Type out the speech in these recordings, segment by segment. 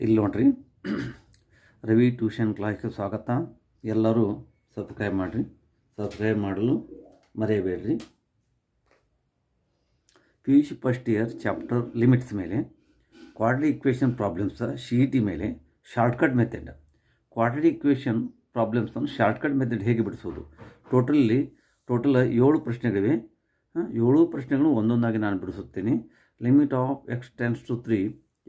ಇಲ್ಲಿ ನೋಡ್ರಿ ರವಿ ಟ್ಯೂಷನ್ ಕ್ಲಾಸ್ಗೆ ಸ್ವಾಗತ. ಎಲ್ಲರೂ ಸಬ್ಸ್ಕ್ರೈಬ್ ಮಾಡಿರಿ. ಸಬ್ಸ್ಕ್ರೈಬ್ ಮಾಡಲು ಮರೆಯಬೇಡ್ರಿ. PUC first year chapter limits ಮೇಲೆ, ಕ್ವಾಡ್ರಾಟಿಕ್ ಇಕ್ವೇಷನ್ ಪ್ರಾಬ್ಲಮ್ಸ್ CET ಮೇಲೆ ಶಾರ್ಟ್ಕಟ್ ಮೆಥಡ್, ಕ್ವಾಡ್ರಾಟಿಕ್ ಇಕ್ವೇಷನ್ ಪ್ರಾಬ್ಲಮ್ಸನ್ನು ಶಾರ್ಟ್ಕಟ್ ಮೆಥಡ್ ಹೇಗೆ ಬಿಡಿಸೋದು. ಟೋಟಲ್ 7 ಪ್ರಶ್ನೆಗಳಿವೆ. 7 ಪ್ರಶ್ನೆಗಳು ಒಂದೊಂದಾಗಿ ನಾನು ಬಿಡಿಸುತ್ತೇನೆ. Limit of x tends to 3,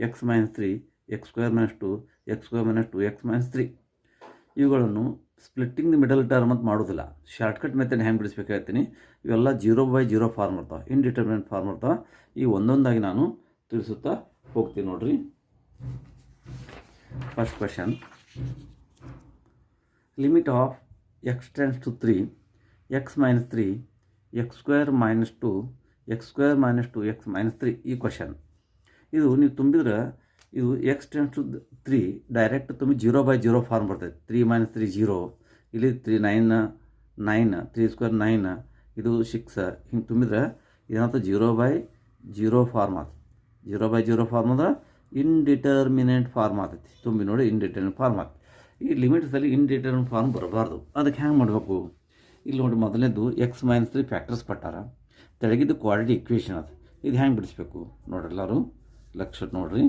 x - 3, x square - 2, x square - 2, x - 3 ಇವುಗಳನ್ನು ಸ್ಪ್ಲಿಟ್ಟಿಂಗ್ ದಿ ಮಿಡಲ್ ಟರ್ಮ್ ಅಂತ ಮಾಡೋದಿಲ್ಲ. ಶಾರ್ಟ್ಕಟ್ ಮೆಥಡ್ ಹೆಂಗೆ ಬಿಡಿಸ್ಬೇಕು ಹೇಳ್ತೀನಿ. ಇವೆಲ್ಲ 0/0 ಫಾರ್ಮ್ ಇರ್ತಾವೆ, ಇಂಡಿಟರ್ಮಿನೆಂಟ್ ಫಾರ್ಮ್ ಇರ್ತಾವೆ. ಈ ಒಂದೊಂದಾಗಿ ನಾನು ತಿಳಿಸುತ್ತಾ ಹೋಗ್ತೀನಿ ನೋಡ್ರಿ. First question, limit of x tends to 3, x - 3, x square - 2, x square - 2, x - 3 ಈ ಕ್ವೆಶನ್. ಇದು ನೀವು ತುಂಬಿದ್ರೆ ಇದು x ಟೆನ್ಸ್ ಟು 3 ಡೈರೆಕ್ಟ್ ತುಂಬಿ 0/0 ಫಾರ್ಮ್ ಬರ್ತೈತೆ. 3 - 3 0, ಇಲ್ಲಿ 3 9 3 ಸ್ಕ್ವೇರ್ 9, ಇದು 6 ಹಿಂಗೆ ತುಂಬಿದ್ರೆ ಇದಂತ 0/0 ಫಾರ್ಮ್ ಆಗ್ತದೆ. 0/0 ಫಾರ್ಮ್ ಅಂದ್ರೆ ಇಂಡಿಟರ್ಮಿನೆಂಟ್ ಫಾರ್ಮ್ ಆಗ್ತೈತಿ. ತುಂಬಿ ನೋಡಿ ಇಂಡಿಟರ್ಮಿನೆಂಟ್ ಫಾರ್ಮ್ ಆಗ್ತದೆ. ಈ ಲಿಮಿಟ್ಸಲ್ಲಿ ಇಂಡಿಟರ್ಮಿನೆಂಟ್ ಫಾರ್ಮ್ ಬರಬಾರ್ದು. ಅದಕ್ಕೆ ಹೆಂಗೆ ಮಾಡಬೇಕು? ಇಲ್ಲಿ ನೋಡಿ, ಮೊದಲನೇದು x - 3 ಫ್ಯಾಕ್ಟರ್ಸ್ ಪಟ್ಟಾರ, ತೆಳಗಿದ್ದು ಕ್ವಾಡ್ರಾಟಿಕ್ ಇಕ್ವೇಷನ್ ಅದು. ಇದು ಹೆಂಗೆ ಬಿಡಿಸ್ಬೇಕು ನೋಡ್ರಿ, ಎಲ್ಲರೂ ಲಕ್ಷ ನೋಡ್ರಿ.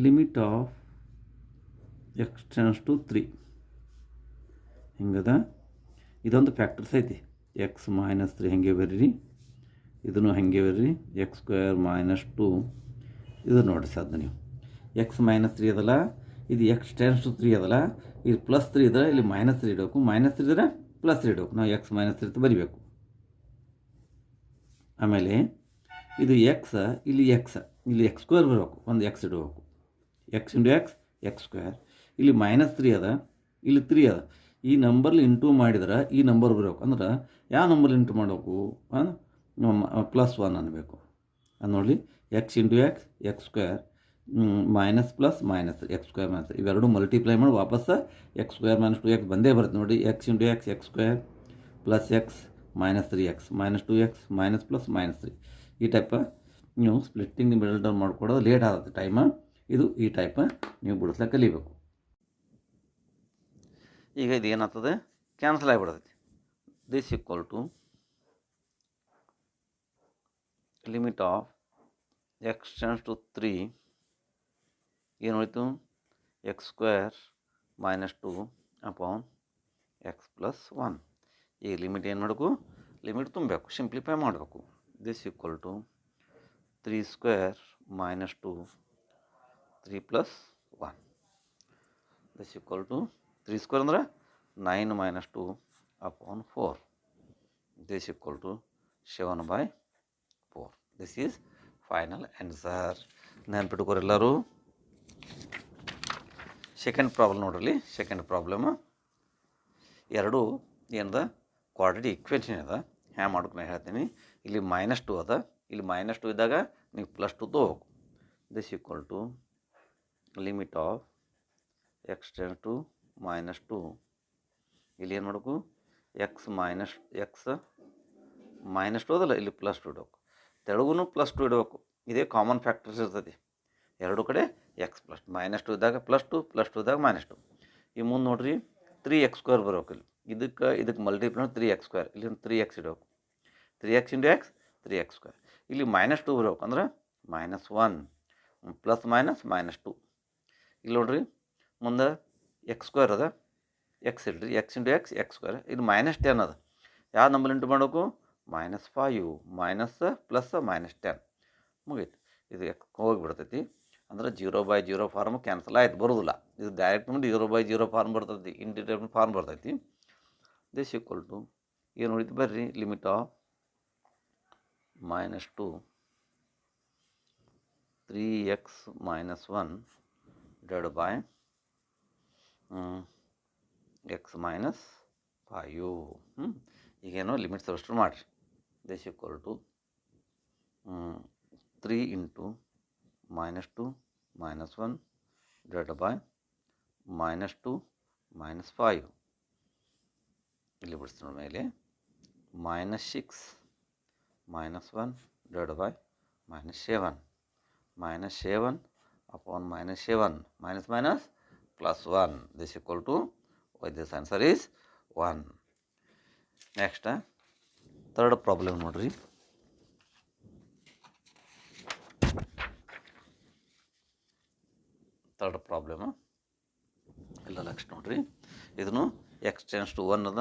Limit of x tends to 3 ಹಿಂಗದ. ಇದೊಂದು ಫ್ಯಾಕ್ಟರ್ಸ್ ಐತಿ. x - 3 ಹೆಂಗೆ ಬರ್ರಿ, ಇದನ್ನು ಹೆಂಗೆ ಬರ್ರಿ. x ಸ್ಕ್ವೇರ್ - 2 ಇದು ನೋಡಿ ಸಾಧ್ಯ. ನೀವು x - 3 ಅದಲ್ಲ, ಇದು x ಟೆನ್ಸ್ ಟು 3 ಅದಲ್ಲ, ಇದು +3 ಇದ್ರೆ ಇಲ್ಲಿ -3 ಇಡಬೇಕು, -3 ಇದ್ರೆ +3 ಇಡಬೇಕು. ನಾವು x - 3 ಅಂತ ಬರಿಬೇಕು. ಆಮೇಲೆ ಇದು x, ಇಲ್ಲಿ x ಸ್ಕ್ವೇರ್ ಬರಬೇಕು, ಒಂದು x ಇಡಬೇಕು. x × x x square. ಇಲ್ಲಿ -3 ಅದ, ಇಲ್ಲಿ 3 ಅದ. ಈ ನಂಬರ್ಲಿ ಇಂಟು ಮಾಡಿದ್ರೆ ಈ ನಂಬರ್ ಬರಬೇಕು. ಅಂದ್ರೆ ಯಾವ ನಂಬರ್ ಇಂಟು ಮಾಡಬೇಕು? +1 ಅನ್ನಬೇಕು. ಅದು ನೋಡಿ, x × x x square minus plus minus x square - ಇವೆರಡು ಮಲ್ಟಿಪ್ಲೈ ಮಾಡಿ ವಾಪಸ್ x ಸ್ಕ್ವೇರ್ - 2x ಬಂದೇ ಬರುತ್ತೆ ನೋಡಿ. x × x x square plus x - 3x -2x plus -3 ಈ ಟೈಪ ನೀವು ಸ್ಪ್ಲಿಟ್ಟಿಂಗ್ ಮಿಡಲ್ ಟರ್ಮ್ ಮಾಡ್ಕೊಡೋದು ಲೇಟ್ ಆಗುತ್ತೆ ಟೈಮ. ಇದು ಈ ಟೈಪ ನೀವು ಬಿಡಿಸ್ಲಿಕ್ಕೆ ಕಲಿಬೇಕು. ಈಗ ಇದು ಏನಾಗ್ತದೆ, ಕ್ಯಾನ್ಸಲ್ ಆಗಿಬಿಡ್ತೈತಿ. This equal to limit of x tends to 3 ಏನು ಹೋಯಿತು, x ಸ್ಕ್ವೇರ್ -2 ಅಪಾನ್ x + 1. ಈ ಲಿಮಿಟ್ ಏನು ಮಾಡಬೇಕು? ಲಿಮಿಟ್ ತುಂಬಬೇಕು, ಸಿಂಪ್ಲಿಫೈ ಮಾಡಬೇಕು. This equal to 3 square -2 3 + 1. This equal to 3 square ಅಂದರೆ 9 - 2 upon 4. This equal to 7/4. This is final answer. ನೆನ್ಪಿಟ್ಕೋರಿ ಎಲ್ಲರೂ. ಸೆಕೆಂಡ್ ಪ್ರಾಬ್ಲಮ್ ನೋಡ್ರಿ. ಸೆಕೆಂಡ್ ಪ್ರಾಬ್ಲಮ್ ಎರಡು ಏನದ, ಕ್ವಾಡ್ರಾಟಿಕ್ ಇಕ್ವೇಷನ್ ಅದ. ಹ್ಯಾಂಗೆ ಮಾಡ್ಬೇಕು ನಾನು ಹೇಳ್ತೀನಿ. ಇಲ್ಲಿ -2 ಅದ, ಇಲ್ಲಿ -2 ಇದ್ದಾಗ ನೀವು +2 ತೊಗೋಬೇಕು. This equal to limit of x tends to -2. ಇಲ್ಲಿ ಏನು ಮಾಡಬೇಕು? x -2 ಅದಲ್ಲ, ಇಲ್ಲಿ +2 ಇಡಬೇಕು. ತೆಳಗೂ +2 ಇಡಬೇಕು. ಇದೇ ಕಾಮನ್ ಫ್ಯಾಕ್ಟರ್ಸ್ ಇರ್ತೈತಿ ಎರಡು ಕಡೆ. x + -2 ಇದ್ದಾಗ +2 +2 ಇದ್ದಾಗ -2. ಈ ಮುಂದೆ ನೋಡ್ರಿ, 3x ಸ್ಕ್ವೇರ್ ಬರಬೇಕು. ಇಲ್ಲಿ ಇದಕ್ಕೆ ಮಲ್ಟಿಪ್ಲೈ 3x ಸ್ಕ್ವೇರ್, ಇಲ್ಲಿ 3x ಇಡಬೇಕು. 3x × x 3x square. ಇಲ್ಲಿ -2 ಬರಬೇಕು, ಅಂದ್ರೆ -1 +- -2. ಇಲ್ಲಿ ನೋಡ್ರಿ, ಮುಂದೆ x ಸ್ಕ್ವೇರ್ ಅದ, x ಇಡ್ರಿ. x × x x square. ಇದು -10 ಅದ. ಯಾವ ನಂಬರ್ ಇಂಟು ಮಾಡಬೇಕು? -5 +- ಮುಗೀತು. ಇದು ಹೋಗಿಬಿಡ್ತೈತಿ. ಅಂದ್ರೆ 0/0 ಫಾರ್ಮ್ ಕ್ಯಾನ್ಸಲ್ ಆಯ್ತು, ಬರೋದಿಲ್ಲ. ಇದು ಡೈರೆಕ್ಟ್ ನೋಡಿ 0/0 ಫಾರ್ಮ್ ಬರ್ತೈತಿ, ಇಂಡಿಟರ್ಮಿನೆಂಟ್ ಫಾರ್ಮ್ ಬರ್ತೈತಿ. ದಿಸ್ ಈಕ್ವಲ್ ಟು ಏನು ಉಳಿತು ಬರ್ರಿ, limit of -2 3x - 1 divided by x - 5. ಈಗೇನೋ ಲಿಮಿಟ್ಸ್ ಅಷ್ಟು ಮಾಡಿರಿ. This equal to 3 × -2 - 1 divided by -2 - 5. ಇಲ್ಲಿ ಬಿಡಿಸ್ತೀನಿ ಮೇಲೆ -6 - 1 divided by minus 7 upon minus 7 minus minus plus 1. This equal to, this answer is 1. Next, third problem ನೋಡ್ರಿ. ಥರ್ಡ್ ಪ್ರಾಬ್ಲಮ್ ಎಲ್ಲ ಲಕ್ಷ ನೋಡ್ರಿ. ಇದನ್ನು x tends to 1 ಅದ.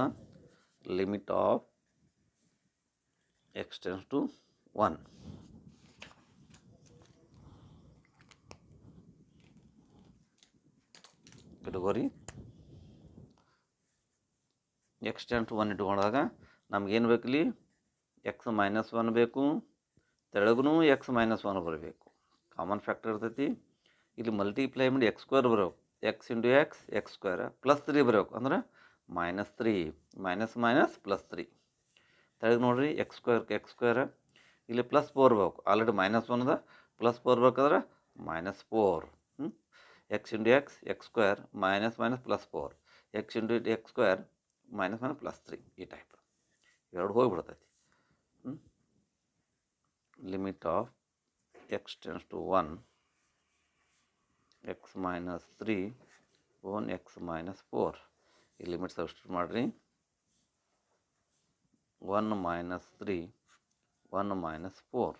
Limit of x tends to 1. ಇಟ್ಕೋರಿ. x tends to 1 ಇಟ್ಕೊಂಡಾಗ ನಮ್ಗೇನು ಬೇಕಿಲ್ಲಿ x ಮೈನಸ್ 1 ಬೇಕು, ತೆಳಗೂ x minus 1 ಬರಬೇಕು. Common factor ಇರ್ತೈತಿ. ಇಲ್ಲಿ ಮಲ್ಟಿಪ್ಲೈ ಮಾಡಿ x ಸ್ಕ್ವೇರ್ ಬರಬೇಕು. x into x square plus 3 ಬರಬೇಕು. ಅಂದ್ರೆ -3 ಮೈನಸ್ ಮೈನಸ್ ಪ್ಲಸ್ 3. ತೆಳಗೆ ನೋಡ್ರಿ x ಸ್ಕ್ವೇರ್ ಇಲ್ಲಿ ಪ್ಲಸ್ 4 ಬರಬೇಕು. ಆಲ್ರೆಡಿ ಮೈನಸ್ 1 ಅದ, ಪ್ಲಸ್ 4 ಬೇಕಾದ್ರೆ -4. x into x square minus minus plus 4. x into x square minus minus plus 3. ಈ ಟೈಪ್ ಎರಡು ಹೋಗಿಬಿಡ್ತೈತಿ. Limit of x tends to 1 x minus 3 on x minus 4. ಈ limit substitute ಮಾಡಿರಿ. 1 minus 3 1 minus 4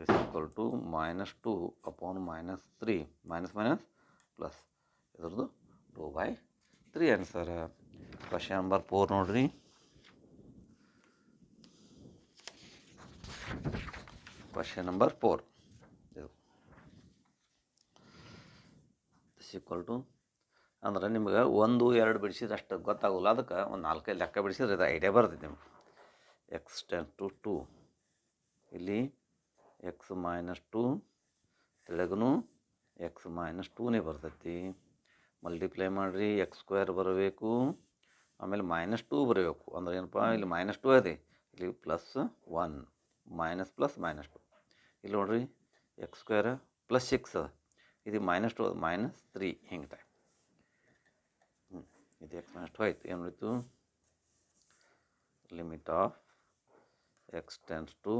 is equal to -2 upon -3 minus minus plus ಇದ್ರದ್ದು 2/3 answer. Question number 4 ನೋಡ್ರಿ. Question number 4 ಇದು is equal to ಅಂದ್ರೆ ನಿಮ್ಗೆ 1 2 ಬಿಡಿಸಿದ್ರೆ ಅಷ್ಟು ಗೊತ್ತಾಗೋಲ್ಲ. ಅದಕ್ಕೆ ಒಂದು 4-5 ಲೆಕ್ಕ ಬಿಡಿಸಿದ್ರೆ ಇದು ಐಡಿಯಾ ಬರ್ತೈತಿ ನಿಮ್ಗೆ. x tends to 2 ಇಲ್ಲಿ x ಮೈನಸ್ 2 ತೆಳಗೂ x ಮೈನಸ್ 2ನೇ ಬರ್ತೈತಿ. ಮಲ್ಟಿಪ್ಲೈ ಮಾಡಿರಿ. x ಸ್ಕ್ವೇರ್ ಬರಬೇಕು, ಆಮೇಲೆ -2 ಬರಬೇಕು. ಅಂದ್ರೆ ಏನಪ್ಪ ಇಲ್ಲಿ -2 ಐತಿ, ಇಲ್ಲಿ ಪ್ಲಸ್ 1 ಮೈನಸ್ ಪ್ಲಸ್ -2. ಇಲ್ಲಿ ನೋಡ್ರಿ x ಸ್ಕ್ವೇರ್ ಪ್ಲಸ್ 6 ಅದ, ಇದು -2 -3 ಹಿಂಗೆ ಟೈಪ್. ಇದು x -2 ಆಯ್ತು. ಏನು ಉಳಿತು? Limit of x tends to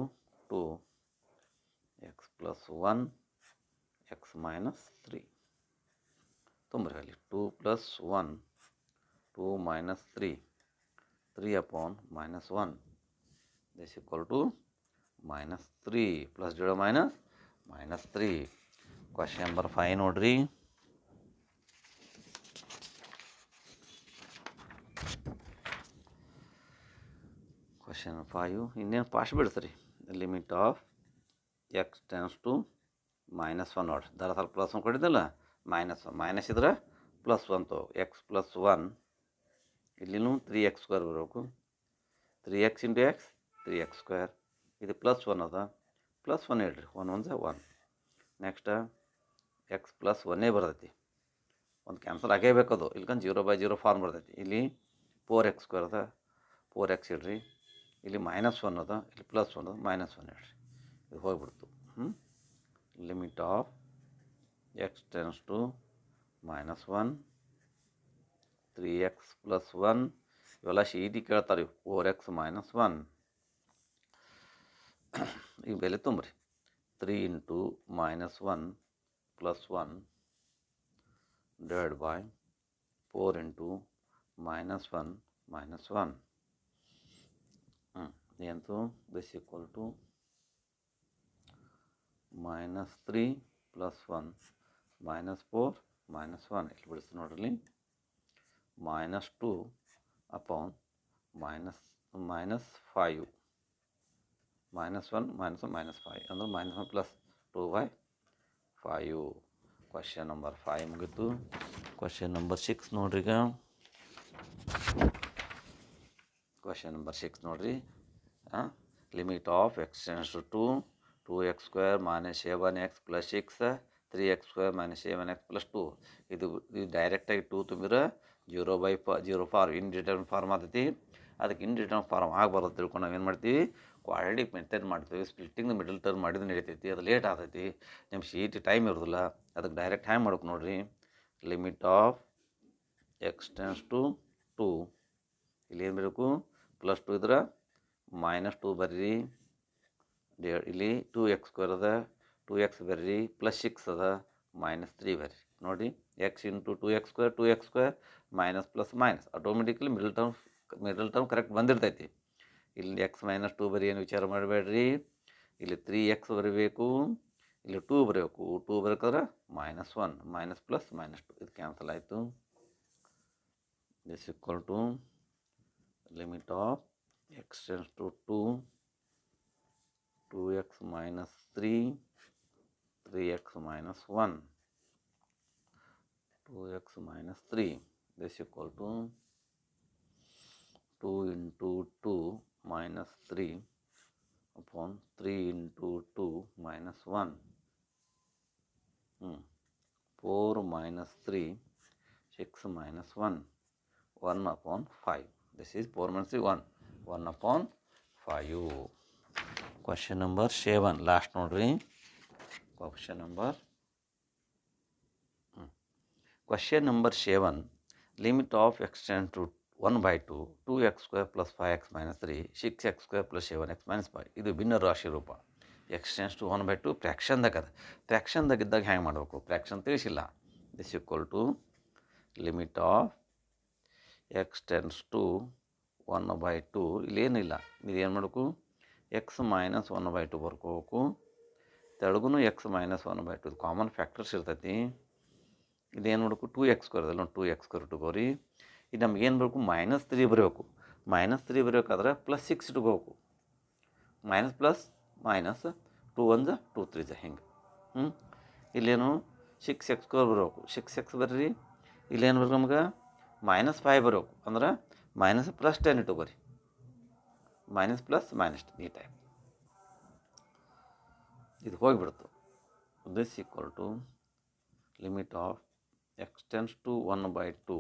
2 x plus 1 x minus 3 ತುಂಬ್ರಿ. ಅಲ್ಲಿ 2 plus 1 2 minus 3 3 upon -1 this equal to -3 plus 0 -3. Question number 5 ನೋಡ್ರಿ. ಕ್ವಶನ್ 5 ಇನ್ನೇನು ಪಾಸ್ಟ್ ಬಿಡ್ತೀರಿ. Limit of x tends to -1 ನೋಡ್ರಿ. ದರಸಲ ಪ್ಲಸ್ 1 ಕೊಟ್ಟಿದ್ದಲ್ಲ, -1 ಮೈನಸ್ ಇದ್ರೆ ಪ್ಲಸ್ 1 ತಗೋ. x ಪ್ಲಸ್ 1 ಇಲ್ಲಿನೂ 3x ಸ್ಕ್ವೇರ್ ಬರಬೇಕು. 3x into x 3x square. ಇದು ಪ್ಲಸ್ 1 ಅದ, ಪ್ಲಸ್ 1 ಹೇಳ್ರಿ. 1 1 1. ನೆಕ್ಸ್ಟ್ x ಪ್ಲಸ್ 1 ಬರ್ತೈತಿ. ಒಂದು ಕ್ಯಾನ್ಸಲ್ ಆಗೇಬೇಕದು, ಇಲ್ಕಂದ್ರೆ 0/0 ಫಾರ್ಮ್ ಬರ್ತೈತಿ. ಇಲ್ಲಿ 4x ಸ್ಕ್ವೇರ್ ಅದ, 4x ಇಡ್ರಿ. ಇಲ್ಲಿ -1 ಅದ, ಇಲ್ಲಿ ಪ್ಲಸ್ 1 ಅದ, -1 ಹೇಳ್ರಿ. ಇದು ಹೋಗ್ಬಿಡ್ತು. Limit of x tends to -1 3x plus 1 ಇವೆಲ್ಲ ಶೀಟಿ ಕೇಳ್ತಾರೆ. 4x ಮೈನಸ್ 1 ಈ ಬೆಲೆ ತುಂಬ್ರಿ. 3 into -1 plus 1 divide by 4 into -1 minus 1 ಏನಂತು? This equal to -3 plus 1 -4 -1. ಇಲ್ಲಿ ಬಿಡಿಸಿ ನೋಡ್ರಿ. -2 ಅಪಾನ್ -5 -1 -5 ಅಂದ್ರೆ -1 ಪ್ಲಸ್ 2/5. ಕ್ವಶನ್ ನಂಬರ್ 5 ಮುಗಿತು. ಕ್ವಶನ್ ನಂಬರ್ 6 ನೋಡ್ರಿ. ಈಗ ಕ್ವಶನ್ ನಂಬರ್ 6 ನೋಡ್ರಿ. Limit of x tends to 2x square minus 7x plus 6 3x square minus 7x plus 2. ಇದು ಡೈರೆಕ್ಟಾಗಿ 2 ತುಂಬಿದ್ರೆ 0/0 ಫಾರ್ಮ್ ಇನ್ಡಿಟರ್ಮಿನೆಂಟ್ ಫಾರ್ಮ್ ಆಗ್ತೈತಿ. ಅದಕ್ಕೆ ಇನ್ಡಿಟರ್ಮಿನೆಂಟ್ ಫಾರ್ಮ್ ಆಗಬಾರ್ದು ತಿಳ್ಕೊಂಡು ನಾವೇನು ಮಾಡ್ತೀವಿ? ಕ್ವಾಡ್ರಾಟಿಕ್ ಮೆಥಡ್ ಮಾಡ್ತೀವಿ. ಸ್ಪ್ಲಿಟ್ಟಿಂಗ್ ಮಿಡಲ್ ಟರ್ಮ್ ಮಾಡಿದ್ರೆ ನಡೀತೈತಿ. ಅದು ಲೇಟ್ ಆಗ್ತೈತಿ, ನಿಮ್ಮ ಶೀಟ್ ಟೈಮ್ ಇರೋದಿಲ್ಲ. ಅದಕ್ಕೆ ಡೈರೆಕ್ಟ್ ಹ್ಯಾಂಗ್ ಮಾಡೋಕೆ ನೋಡ್ರಿ. Limit of x tends to 2 ಇಲ್ಲಿ ಏನು ಬರಬೇಕು? +2 ಇದ್ರೆ -2 ಬರ್ರಿ. ಇಲ್ಲಿ 2x² ಅದ, 2x ಬರ್ರಿ, +6 ಅದ, -3 ಬರ್ರಿ. ನೋಡಿ x into 2x² 2x² minus plus minus automatically middle term correct ಬಂದಿರ್ತೈತಿ. ಇಲ್ಲಿ x -2 ಬರೀ ಏನು ವಿಚಾರ ಮಾಡಬೇಡ್ರಿ. ಇಲ್ಲಿ 3x ಬರೀಬೇಕು, ಇಲ್ಲಿ 2 ಬರೀಬೇಕು. 2 ಬರಬೇಕಾದ್ರೆ -1 ಮೈನಸ್ ಪ್ಲಸ್ -2 ಇದು ಕ್ಯಾನ್ಸಲ್ ಆಯಿತು. This equal to limit of x tends to 2x - 3 3x - 1 2x - 3 this equal to 2 into 2 minus 3 upon 3 into 2 minus 1 4 minus 3 6 minus 1 1 upon 5. This is 4 minus 3 1 upon 5. Question number 7 last ನೋಡ್ರಿ. Question number 7 limit of x tends to 1/2 2x² plus 5x minus 3 6x² plus 7x minus 5 ಇದು ಭಿನ್ನ ರಾಶಿ ರೂಪ. x tends to 1/2 ಫ್ರ್ಯಾಕ್ಷನ್ದಾಗ ಅದ. ಫ್ರ್ಯಾಕ್ಷನ್ದಾಗ ಇದ್ದಾಗ ಹ್ಯಾಂಗೆ ಮಾಡಬೇಕು? Fraction ತಿಳಿಸಿಲ್ಲ. This equal to limit of x tends to 1/2 ಇಲ್ಲೇನಿಲ್ಲ. ಇದೇನು ಮಾಡಬೇಕು? x - 1/2 ಬರ್ಕೋಬೇಕು. ತೆಳಗೂ x - 1/2 ಕಾಮನ್ ಫ್ಯಾಕ್ಟರ್ಸ್ ಇರ್ತೈತಿ. ಇದೇನು ಮಾಡಬೇಕು? 2x² ಅದಲ್ಲ 2x² ಇಟ್ಕೋರಿ. ಇದು ನಮ್ಗೆ ಏನು ಬರಬೇಕು? -3 ಬರಬೇಕು. -3 ಬರಬೇಕಾದ್ರೆ +6 ಇಟ್ಕೋಬೇಕು. ಮೈನಸ್ ಪ್ಲಸ್ ಮೈನಸ್ 2 1 2 3 ಹಿಂಗೆ. ಇಲ್ಲೇನು 6x² ಬರಬೇಕು. 6x ಬರ್ರಿ. ಇಲ್ಲೇನು ಬರ್ಬೇಕು ನಮ್ಗೆ? -5 ಬರಬೇಕು. ಅಂದ್ರೆ -+10 ಇಟ್ಕೋರಿ. -+- ಈ ಟೈಪ್ ಇದು ಹೋಗಿಬಿಡ್ತು. This equal to limit of x tends to 1/2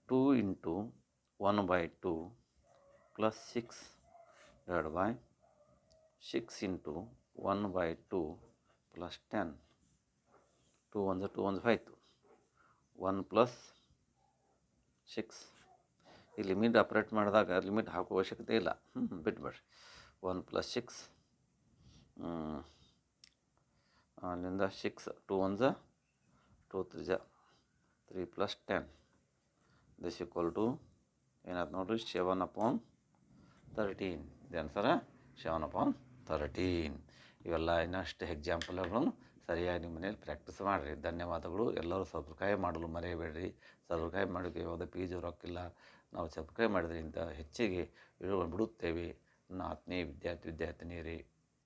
2 into 1/2 plus 6 divided by 6 into 1/2 plus 10 2 1 2 1 5 1 plus 6 ಈ ಲಿಮಿಟ್ ಆಪ್ರೇಟ್ ಮಾಡಿದಾಗ ಲಿಮಿಟ್ ಹಾಕೋ ಅವಶ್ಯಕತೆ ಇಲ್ಲ. ಬಿಟ್ಬಿಡ್ರಿ. 1 + 6 ಅಲ್ಲಿಂದ 6 2 1 2 3 3 + 10 ದಿಸ್ ಈಕ್ವಲ್ ಟು ಏನಾಯ್ತು ನೋಡ್ರಿ? 7/13 ಇದು ಆನ್ಸರ 7/13. ಇವೆಲ್ಲ ಇನ್ನಷ್ಟು ಎಕ್ಸಾಂಪಲ್ಗಳನ್ನು ಸರಿಯಾಗಿ ನಿಮ್ಮ ಮನೇಲಿ ಪ್ರಾಕ್ಟೀಸ್ ಮಾಡಿರಿ. ಧನ್ಯವಾದಗಳು. ಎಲ್ಲರೂ ಸಬ್ಸ್ಕ್ರೈಬ್ ಮಾಡಲು ಮರೆಯಬೇಡ್ರಿ. ಸಬ್ಸ್ಕ್ರೈಬ್ ಮಾಡೋಕ್ಕೆ ಯಾವುದೇ ಫೀಸು ರೊಕ್ಕಿಲ್ಲ. ನಾವು ಸಬ್ಸ್ಕ್ರೈಬ್ ಮಾಡಿದ್ರಿಂದ ಹೆಚ್ಚಿಗೆ ವಿಡಿಯೋಗಳು ಬಿಡುತ್ತೇವೆ. ನನ್ನ ಆತ್ಮೀಯ ವಿದ್ಯಾರ್ಥಿನಿಯರೇ